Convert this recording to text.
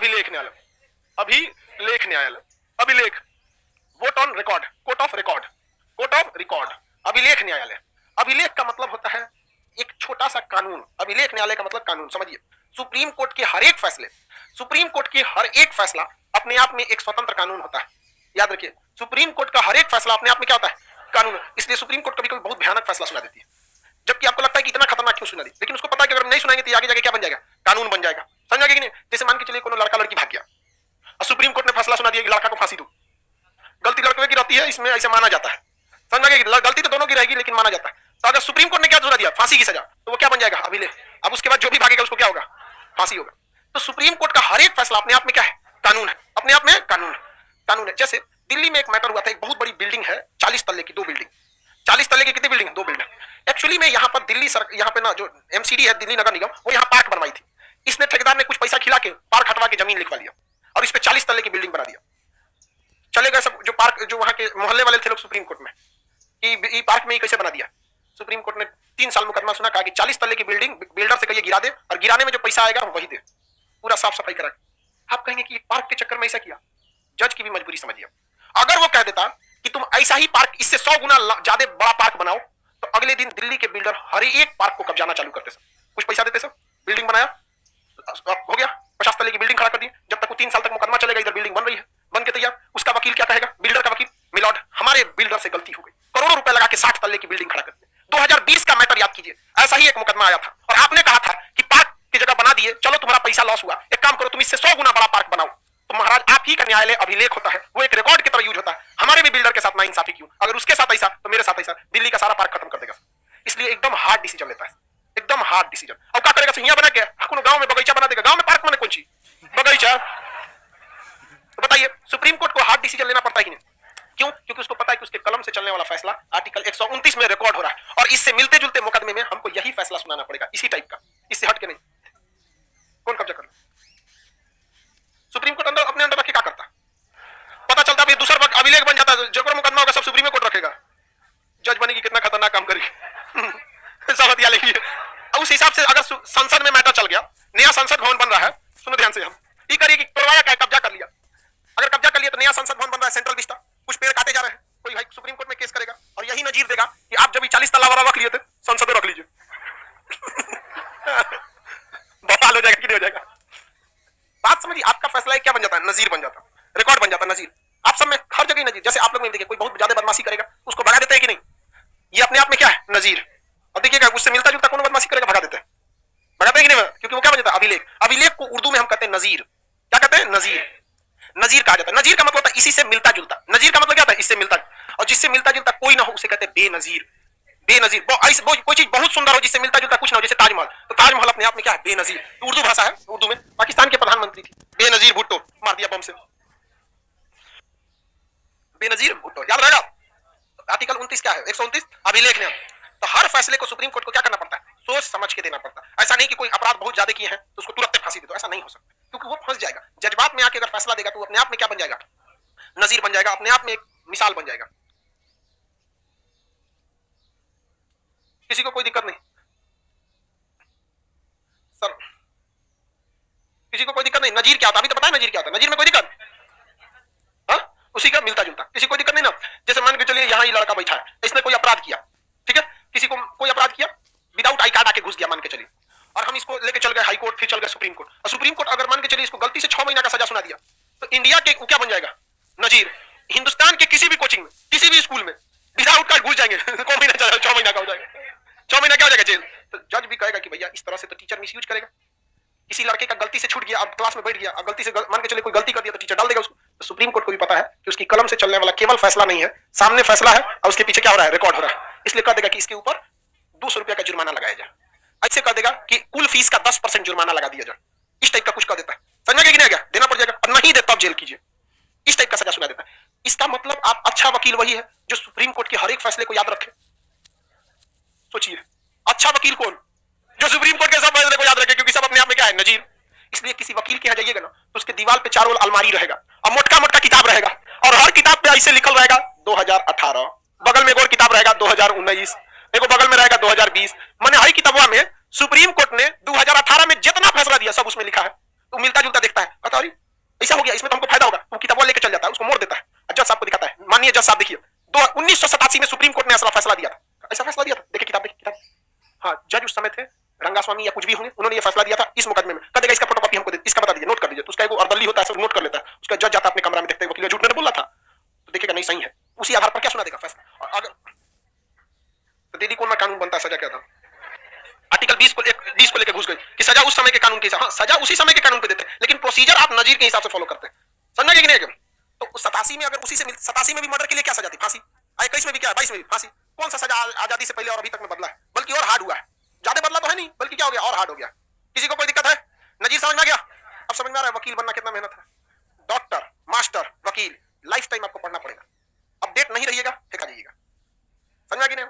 अभिलेख न्यायालय, अभिलेख न्यायालय, अभिलेख, vote on record, court of record, court of record, अभिलेख न्यायालय। अभिलेख का मतलब होता है एक छोटा सा कानून, अभिलेख न्यायालय का मतलब कानून। समझिए, सुप्रीम कोर्ट के हर एक फैसले, सुप्रीम कोर्ट की हर एक फैसला अपने आप में एक स्वतंत्र कानून होता है। याद रखिए, सुप्रीम कोर्ट का हर एक फैसला अपने आप में क्या होता है? कानून। इसलिए सुप्रीम कोर्ट कभी कभी बहुत भयानक फैसला सुना देती है, जबकि आपको लगता है कि इतना खतरनाक क्यों सुना दी, लेकिन उसको पता है कि अगर नहीं सुनाएंगे तो आगे जाके क्या बन जाएगा? कानून बन जाएगा। समझ कि नहीं? जैसे मान के चलिए कोनो लड़का लड़की भाग गया और सुप्रीम कोर्ट ने फैसला सुना दिया कि लड़का को फांसी दो। गलती लड़के की रहती है, इसमें ऐसे माना जाता है। समझ गए? गलती तो दोनों की रहेगी, लेकिन माना जाता है। तो अगर सुप्रीम कोर्ट ने क्या सुना दिया? फांसी की सजा, तो वो क्या बन जाएगा? अभिलेख। अब उसके बाद जो भी भागेगा उसको क्या होगा? फांसी होगा। तो सुप्रीम कोर्ट का हर एक फैसला अपने आप में क्या है? कानून है, अपने आप में कानून है, कानून है। जैसे दिल्ली में एक मैटर हुआ था, एक बहुत बड़ी बिल्डिंग है, 40 तल्ले की, 2 बिल्डिंग, 40 तल्ले की कितनी बिल्डिंग? 2 बिल्डिंग। एक्चुअली में यहाँ पर दिल्ली यहाँ पे ना जो एमसीडी है, दिल्ली नगर निगम, वो यहाँ पार्क बनवाई थी। इसने ठेकेदार ने कुछ पैसा खिला के पार्क हटवा के जमीन लिखवा लिया और इस पे 40 तल्ले की बिल्डिंग बना दिया। चले गए सब जो पार्क, जो वहां के मोहल्ले वाले थे लोग सुप्रीम कोर्ट में कि पार्क में ही कैसे बना दिया। सुप्रीम कोर्ट ने 3 साल मुकदमा सुना, कहा कि 40 तल्ले की बिल्डिंग बिल्डर से कहिए गिरा दे और गिराने में जो पैसा आएगा वही दे, पूरा साफ सफाई करा। आप कहेंगे कि पार्क के चक्कर में ऐसा किया। जज की भी मजबूरी समझिए। अगर वो कह देता कि तुम ऐसा ही पार्क, इससे 100 गुना ज्यादा बड़ा पार्क बनाओ, तो अगले दिन दिल्ली के बिल्डर हर एक पार्क को कब्जाना चालू करते। सब कुछ पैसा देते, सब बिल्डिंग बनाया, हो गया 50 तल्ले की बिल्डिंग खड़ा कर दी। जब तक वो 3 साल तक मुकदमा चलेगा, इधर बिल्डिंग बन रही है, बन के तैयार। उसका वकील क्या कहेगा? बिल्डर का वकील, मिलॉर्ड हमारे बिल्डर से गलती हो गई, करोड़ों रुपए लगा के 60 तल्ले की बिल्डिंग खड़ा कर दी। 2020 का मैटर याद कीजिए, ऐसा ही एक मुकदमा आया था और आपने कहा था कि पार्क की जगह बना दिए, चलो तुम्हारा पैसा लॉस हुआ, एक काम करो तुम इससे 100 गुना बड़ा पार्क बनाओ। तो महाराज आप ही का न्यायालय अभिलेख होता है, वो एक रिकॉर्ड की तरह यूज होता है। हमारे भी बिल्डर के साथ नाइंसाफी क्यों? अगर उसके साथ ऐसा तो मेरे साथ ऐसा, दिल्ली का सारा पार्क खत्म कर देगा। इसलिए एकदम हार्ड डिसीजन लेता है, एकदम हार्ड डिसीजन। अब क्या करेगा? सिंहिया बना के गांव में बगीचा बना देगा। गांव में पार्क माने कौन सी बगीचा? तो बताइए, सुप्रीम कोर्ट को हार्ड डिसीजन लेना पड़ता है कि नहीं? क्यों? क्योंकि उसको पता है कि उसके कलम से चलने वाला फैसला आर्टिकल 129 में रिकॉर्ड हो रहा है और इससे मिलते जुलते मुकदमे में हमको यही फैसला सुनाना पड़ेगा, इसी टाइप का, इससे हट के नहीं। कौन कब्जा कर? सुप्रीम कोर्ट अंदर अपने अंदर रख के क्या करता? पता चलता है दूसरा अभिलेख बन जाता है, जो मुकदमा होगा सब सुप्रीम कोर्ट रखेगा। जज बनेगी, कितना खतरनाक काम करेगी। सब हथिया लेगी। उस हिसाब से अगर संसद में मैटर चल गया, नया संसद भवन बन रहा है, सुनो ध्यान से, हम ये करिए कि तोड़वाया क्या? कब्जा कर लिया। अगर कब्जा कर लिया तो नया संसद भवन बन रहा है, सेंट्रल विस्टा, कुछ पेड़ काटे जा रहे हैं, कोई भाई सुप्रीम कोर्ट में केस करेगा और यही नजीर देगा कि आप जब 40 तल्ला वाला रख लिए थे, संसद रख लीजिए। बवाल हो जाएगा कि नहीं हो जाएगा? बात समझिए, आपका फैसला क्या बन जाता है? नजीर बन जाता है, रिकॉर्ड बन जाता है, नजीर। आप सब में हर जगह नजीर। जैसे आप लोग में देखिए, कोई बहुत ज्यादा बदमाशी करेगा, उसको भगा देते हैं कि नहीं? ये अपने आप में क्या है? नजीर। और देखिएगा उससे मिलता जुलता कौन बदमाशी करेगा, भगा देते हैं, भगाते हैं कि नहीं? क्योंकि वो क्या बन जाता है? अभिलेख। अभिलेख को उर्दू में हम कहते हैं नजीर। क्या कहते हैं? नजीर। नजीर कहा जाता है। नजीर का मतलब होता है इसी से मिलता जुलता। नजीर का मतलब क्या होता है? इससे मिलता, और जिससे मिलता जुलता कोई ना हो उसे कहते हैं बेनजीर। बेनजीर कोई चीज बहुत सुंदर हो, जिससे मिलता जुलता कुछ ना हो, जैसे ताजमहल। तो ताजमहल अपने आप में क्या है? बेनजीर। तो उर्दू भाषा है, उर्दू में पाकिस्तान के प्रधानमंत्री थी बेनजीर भुट्टो, मार दिया बम से, बेनजीर भुट्टो, याद रहेगा। आर्टिकल 29 क्या है? 129 अभिलेख नियम। तो हर फैसले को सुप्रीम कोर्ट को क्या करना पड़ता है? सोच समझ के देना पड़ता है। ऐसा नहीं कि कोई अपराध बहुत ज्यादा किए हैं तो उसको तुरंत फांसी दे दो, ऐसा नहीं हो सकता, क्योंकि वो फंस जाएगा। जज्बात में आके अगर फैसला देगा तो वो अपने आप में क्या बन जाएगा? नजीर बन जाएगा, अपने आप में एक मिसाल बन जाएगा। किसी को कोई दिक्कत नहीं सर? किसी को कोई दिक्कत नहीं? नजीर क्या होता है? अभी तो बताया नजीर क्या होता है। नजीर में कोई दिक्कत? उसी का मिलता जुलता, किसी को दिक्कत नहीं ना। जैसे मान के चलिए यहाँ ही लड़का बैठा है, इसने कोई अपराध किया, ठीक है, किसी को कोई अपराध किया, विदाउट आई कार्ड आके घुस गया मान के चलिए, और हम इसको लेके चल गए हाई कोर्ट, फिर चल गए सुप्रीम कोर्ट, और सुप्रीम कोर्ट अगर मान के चलिए इसको गलती से 6 महीना का सजा सुना दिया, तो इंडिया के क्या बन जाएगा? नजीर। हिंदुस्तान के किसी भी कोचिंग में, किसी भी स्कूल में विदाउट कार्ड घुस जाएंगे। 6 महीना का हो जाएगा, 6 महीना क्या हो जाएगा? जेल। तो जज भी कहेगा कि भैया इस तरह से तो टीचर मिसयूज करेगा। किसी लड़के का गलती से छूट गया, अब क्लास में बैठ गया, अब गलती से मान के चलिए कोई गलती कर दिया तो टीचर डाल देगा उसको। तो सुप्रीम कोर्ट को भी पता है कि उसकी कलम से चलने वाला केवल फैसला नहीं है, सामने फैसला है और उसके पीछे क्या हो रहा है? रिकॉर्ड हो रहा है। इसलिए कह देगा कि इसके ऊपर 200 रुपया का जुर्माना लगाया जाए, ऐसे कह देगा कि कुल फीस का 10% जुर्माना लगा दिया जाए, इस टाइप का कुछ कह देता है। समझ गए कि नहीं? क्या देना पड़ जाएगा, और नहीं देता जेल कीजिए, इस टाइप का सजा सुना देता है। इसका मतलब आप अच्छा वकील वही है जो सुप्रीम कोर्ट के हर एक फैसले को याद रखे। सोचिए, अच्छा वकील कौन? जो सुप्रीम कोर्ट के सब फैसले को याद रखे, क्योंकि सब अपने आप में क्या है? नजीर। इसलिए किसी वकील के यहाँ जाइएगा ना तो उसके दीवार पे चारों अलमारी रहेगा और मोटका मोटका किताब रहेगा, और हर किताब पे ऐसे लिखल रहेगा 2018, बगल में एक और किताब रहेगा 2019, एक बगल में रहेगा 2020। मैंने हर किताबवा में सुप्रीम कोर्ट ने 2018 में जितना फैसला दिया सब उसमें लिखा है। तो मिलता जुलता देखता है, बताओ ऐसा हो गया, इसमें तो हमको फायदा होगा। वो किताब लेके चल जाता है, उसको मोड़ देता है, जज साहब को दिखाता है, माननीय जज साहब देखिए 1987 में सुप्रीम कोर्ट ने ऐसा फैसला दिया था, ऐसा फैसला दिया था, देखिए किताब, देखिए किताब। हाँ, जज उस समय थे रंगास्वामी या कुछ भी होंगे, उन्होंने ये फैसला दिया था इस मुकदमे में। कह देगा इसका फोटोकॉपी हमको दे, इसका बता दीजिए, नोट कर दीजिए। तो उसका एक अर्दली होता है, सब नोट कर लेता है। उसका जज जाता है अपने कमरा में, देखते हैं वकील झूठ ने बोला था, तो देखेगा नहीं सही है, उसी आधार पर क्या सुना देगा फैसला। अगर तो दीदी कौन कानून बनता है, सजा क्या था? आर्टिकल 20 को लेकर घुस गई कि सजा उस समय के कानून के हिसाब। हाँ, सजा उसी समय के कानून पे देते हैं, लेकिन प्रोसीजर आप नजीर के हिसाब से फॉलो करते हैं। समझा कि नहीं? तो 87 में अगर उसी से 87 में भी मर्डर के लिए क्या सजा थी? फांसी। 21 में भी क्या, 22 में भी फांसी। कौन सा सजा आजादी से पहले और अभी तक में बदला है? बल्कि और हार्ड हुआ है, ज्यादा बदला तो है नहीं, बल्कि क्या हो गया, और हार्ड हो गया। किसी को कोई दिक्कत है? नजीर समझ में आ गया? अब समझ में आ रहा है वकील बनना कितना मेहनत है। डॉक्टर, मास्टर, वकील, लाइफ टाइम आपको पढ़ना पड़ेगा। अपडेट नहीं रहिएगा, फेंका जाइएगा। समझा कि नहीं?